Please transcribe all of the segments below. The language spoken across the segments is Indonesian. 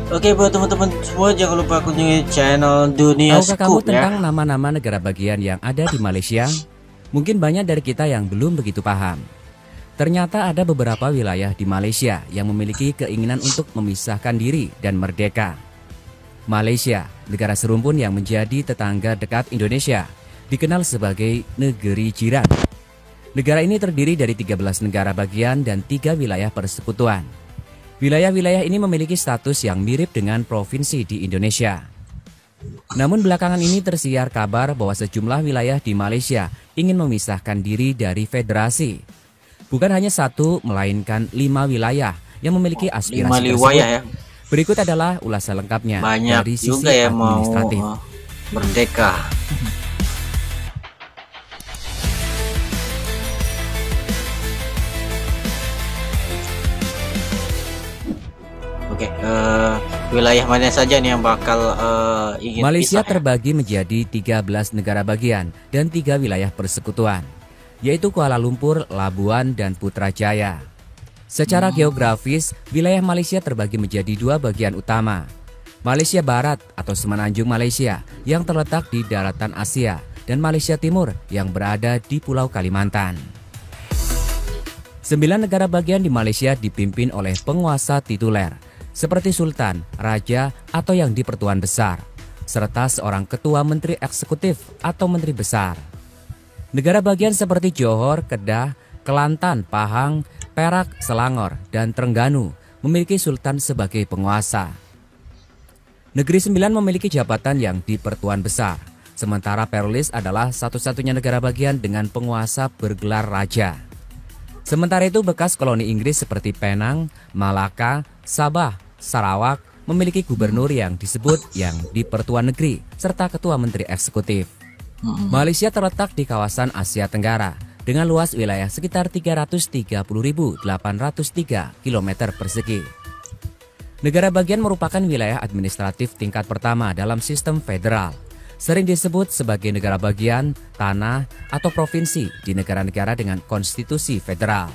Oke, buat teman-teman semua jangan lupa kunjungi channel Dunia Tahukah kamu Scoop tentang ya. nama-nama negara bagian yang ada di Malaysia? Mungkin banyak dari kita yang belum begitu paham. Ternyata ada beberapa wilayah di Malaysia yang memiliki keinginan untuk memisahkan diri dan merdeka. Malaysia, negara serumpun yang menjadi tetangga dekat Indonesia, dikenal sebagai negeri jiran. Negara ini terdiri dari 13 negara bagian dan 3 wilayah persekutuan. Wilayah-wilayah ini memiliki status yang mirip dengan provinsi di Indonesia. Namun belakangan ini tersiar kabar bahwa sejumlah wilayah di Malaysia ingin memisahkan diri dari federasi. Bukan hanya satu, melainkan 5 wilayah yang memiliki 5 aspirasi wilayah ya. tersebut. Berikut adalah ulasan lengkapnya Banyak dari sisi juga ya mau administratif. merdeka. Oke, wilayah mana saja nih yang bakal ingin Malaysia pisah ya? terbagi menjadi 13 negara bagian dan 3 wilayah persekutuan, yaitu Kuala Lumpur, Labuan, dan Putrajaya. Secara geografis, wilayah Malaysia terbagi menjadi 2 bagian utama. Malaysia Barat atau Semenanjung Malaysia yang terletak di daratan Asia dan Malaysia Timur yang berada di Pulau Kalimantan. 9 negara bagian di Malaysia dipimpin oleh penguasa tituler, seperti Sultan, Raja, atau yang di-Pertuan Besar, serta seorang ketua menteri eksekutif atau menteri besar. Negara bagian seperti Johor, Kedah, Kelantan, Pahang, Perak, Selangor, dan Terengganu memiliki sultan sebagai penguasa. Negeri Sembilan memiliki jabatan yang di-Pertuan Besar, sementara Perlis adalah satu-satunya negara bagian dengan penguasa bergelar raja. Sementara itu bekas koloni Inggris seperti Penang, Malaka, Sabah, Sarawak memiliki gubernur yang disebut yang di-Pertuan Negeri serta ketua menteri eksekutif. Malaysia terletak di kawasan Asia Tenggara dengan luas wilayah sekitar 330.803 km persegi. Negara bagian merupakan wilayah administratif tingkat pertama dalam sistem federal. Sering disebut sebagai negara bagian, tanah, atau provinsi di negara-negara dengan konstitusi federal.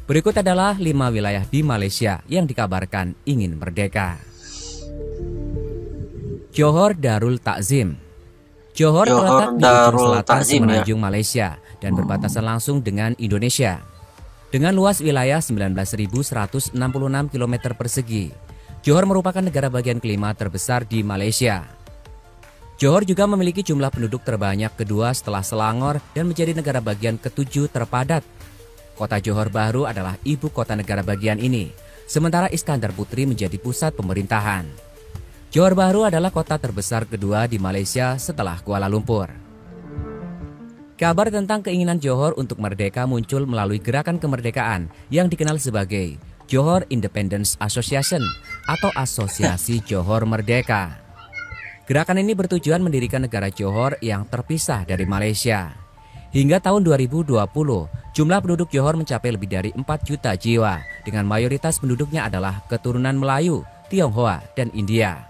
Berikut adalah 5 wilayah di Malaysia yang dikabarkan ingin merdeka. Johor Darul Takzim. Johor terletak di ujung selatan Semenanjung Malaysia dan berbatasan langsung dengan Indonesia. Dengan luas wilayah 19.166 km persegi, Johor merupakan negara bagian kelima terbesar di Malaysia. Johor juga memiliki jumlah penduduk terbanyak kedua setelah Selangor dan menjadi negara bagian ke-7 terpadat. Kota Johor Bahru adalah ibu kota negara bagian ini, sementara Iskandar Putri menjadi pusat pemerintahan. Johor Bahru adalah kota terbesar kedua di Malaysia setelah Kuala Lumpur. Kabar tentang keinginan Johor untuk merdeka muncul melalui gerakan kemerdekaan yang dikenal sebagai Johor Independence Association atau Asosiasi Johor Merdeka. Gerakan ini bertujuan mendirikan negara Johor yang terpisah dari Malaysia. Hingga tahun 2020, jumlah penduduk Johor mencapai lebih dari 4 juta jiwa, dengan mayoritas penduduknya adalah keturunan Melayu, Tionghoa, dan India.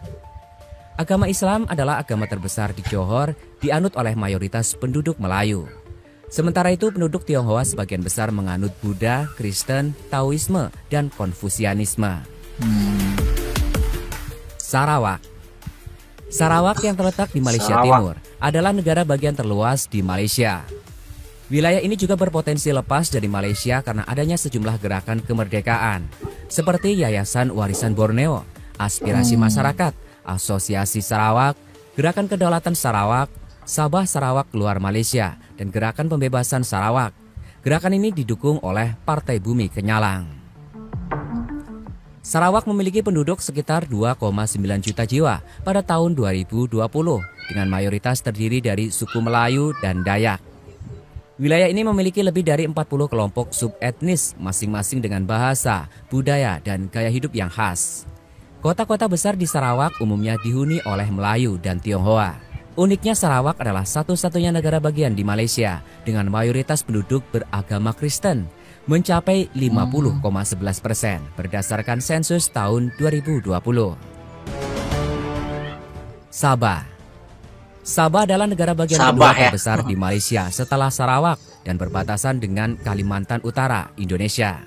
Agama Islam adalah agama terbesar di Johor, dianut oleh mayoritas penduduk Melayu. Sementara itu penduduk Tionghoa sebagian besar menganut Buddha, Kristen, Taoisme, dan Konfusianisme. Sarawak. Sarawak yang terletak di Malaysia Timur adalah negara bagian terluas di Malaysia. Wilayah ini juga berpotensi lepas dari Malaysia karena adanya sejumlah gerakan kemerdekaan, seperti Yayasan Warisan Borneo, Aspirasi Masyarakat, Asosiasi Sarawak, Gerakan Kedaulatan Sarawak, Sabah Sarawak Keluar Malaysia, dan Gerakan Pembebasan Sarawak. Gerakan ini didukung oleh Partai Bumi Kenyalang. Sarawak memiliki penduduk sekitar 2,9 juta jiwa pada tahun 2020 dengan mayoritas terdiri dari suku Melayu dan Dayak. Wilayah ini memiliki lebih dari 40 kelompok subetnis masing-masing dengan bahasa, budaya, dan gaya hidup yang khas. Kota-kota besar di Sarawak umumnya dihuni oleh Melayu dan Tionghoa. Uniknya Sarawak adalah satu-satunya negara bagian di Malaysia dengan mayoritas penduduk beragama Kristen, mencapai 50,11% berdasarkan sensus tahun 2020. Sabah. Sabah adalah negara bagian kedua terbesar di Malaysia setelah Sarawak dan berbatasan dengan Kalimantan Utara, Indonesia.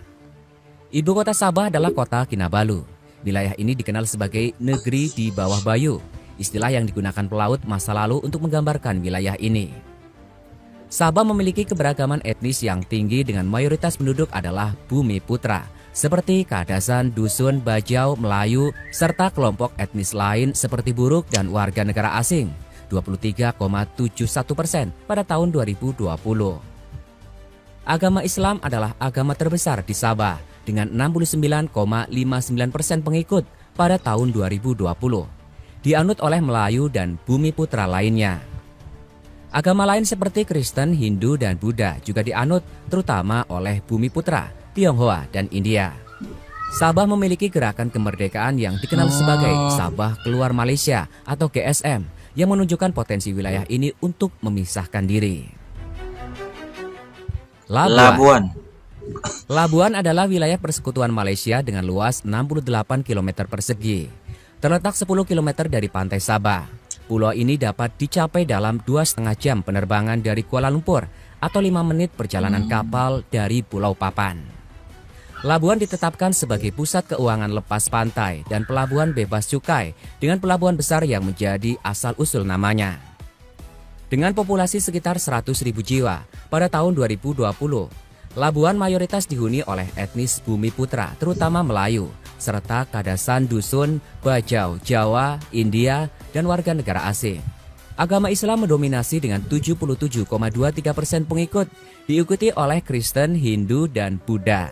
Ibu kota Sabah adalah kota Kinabalu. Wilayah ini dikenal sebagai negeri di bawah Bayu, istilah yang digunakan pelaut masa lalu untuk menggambarkan wilayah ini. Sabah memiliki keberagaman etnis yang tinggi dengan mayoritas penduduk adalah Bumi Putra, seperti Kadasan, Dusun, Bajau, Melayu, serta kelompok etnis lain seperti Buruk dan warga negara asing, 23,71% pada tahun 2020. Agama Islam adalah agama terbesar di Sabah dengan 69,59% pengikut pada tahun 2020, dianut oleh Melayu dan Bumi Putra lainnya. Agama lain seperti Kristen, Hindu, dan Buddha juga dianut terutama oleh Bumi Putra, Tionghoa, dan India. Sabah memiliki gerakan kemerdekaan yang dikenal sebagai Sabah Keluar Malaysia atau GSM yang menunjukkan potensi wilayah ini untuk memisahkan diri. Labuan. Labuan adalah wilayah persekutuan Malaysia dengan luas 68 km persegi. Terletak 10 km dari pantai Sabah. Pulau ini dapat dicapai dalam 2,5 jam penerbangan dari Kuala Lumpur atau 5 menit perjalanan kapal dari Pulau Papan. Labuan ditetapkan sebagai pusat keuangan lepas pantai dan pelabuhan bebas cukai dengan pelabuhan besar yang menjadi asal-usul namanya. Dengan populasi sekitar 100.000 jiwa pada tahun 2020, Labuan mayoritas dihuni oleh etnis Bumi Putra, terutama Melayu, serta Kadasan, Dusun, Bajau, Jawa, India, dan warga negara asing. Agama Islam mendominasi dengan 77,23% pengikut, diikuti oleh Kristen, Hindu, dan Buddha.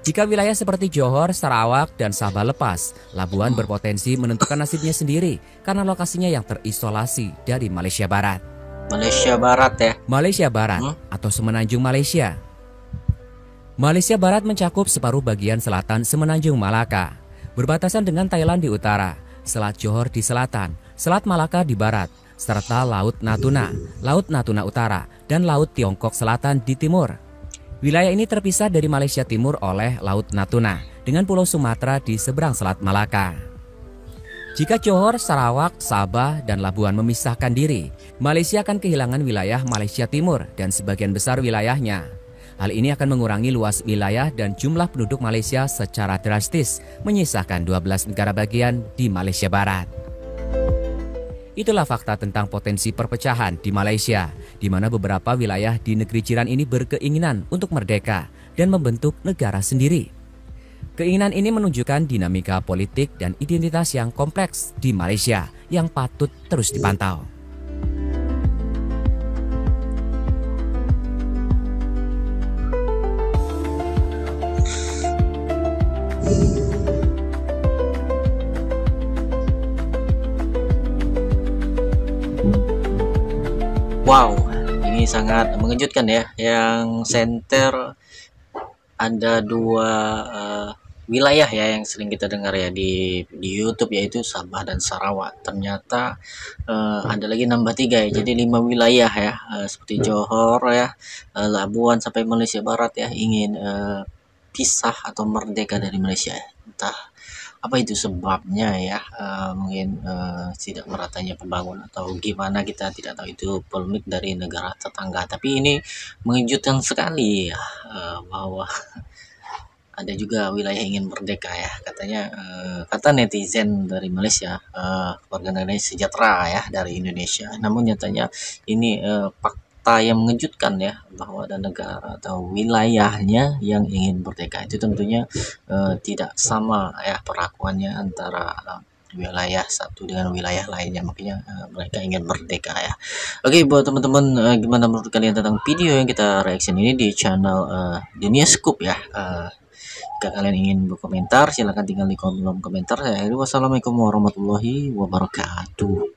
Jika wilayah seperti Johor, Sarawak, dan Sabah lepas, Labuan berpotensi menentukan nasibnya sendiri karena lokasinya yang terisolasi dari Malaysia Barat. Malaysia Barat ya? Malaysia Barat atau Semenanjung Malaysia. Malaysia Barat mencakup separuh bagian selatan Semenanjung Malaka, berbatasan dengan Thailand di utara, Selat Johor di selatan, Selat Malaka di barat, serta Laut Natuna Utara, dan Laut Tiongkok Selatan di timur. Wilayah ini terpisah dari Malaysia Timur oleh Laut Natuna dengan Pulau Sumatera di seberang Selat Malaka. Jika Johor, Sarawak, Sabah, dan Labuan memisahkan diri, Malaysia akan kehilangan wilayah Malaysia Timur dan sebagian besar wilayahnya. Hal ini akan mengurangi luas wilayah dan jumlah penduduk Malaysia secara drastis, menyisahkan 12 negara bagian di Malaysia Barat. Itulah fakta tentang potensi perpecahan di Malaysia, di mana beberapa wilayah di negeri jiran ini berkeinginan untuk merdeka dan membentuk negara sendiri. Keinginan ini menunjukkan dinamika politik dan identitas yang kompleks di Malaysia yang patut terus dipantau. Wow, ini sangat mengejutkan ya. Yang center ada dua wilayah ya yang sering kita dengar ya di YouTube, yaitu Sabah dan Sarawak. Ternyata ada lagi nambah 3 ya. Jadi 5 wilayah ya, seperti Johor ya, Labuan sampai Malaysia Barat ya, ingin pisah atau merdeka dari Malaysia. Entah apa itu sebabnya ya, mungkin tidak meratanya pembangunan atau gimana, kita tidak tahu. Itu polemik dari negara tetangga, tapi ini mengejutkan sekali ya, bahwa ada juga wilayah ingin merdeka ya, katanya. Kata netizen dari Malaysia, warga negara sejahtera ya dari Indonesia, namun nyatanya ini fakta yang mengejutkan ya, bahwa ada negara atau wilayahnya yang ingin merdeka. Itu tentunya tidak sama ya perlakuannya antara wilayah satu dengan wilayah lainnya, makanya mereka ingin merdeka ya. Oke, buat teman-teman, gimana menurut kalian tentang video yang kita reaction ini di channel Dunia Scoop ya? Jika kalian ingin berkomentar, silahkan tinggal di kolom komentar. Wassalamualaikum warahmatullahi wabarakatuh.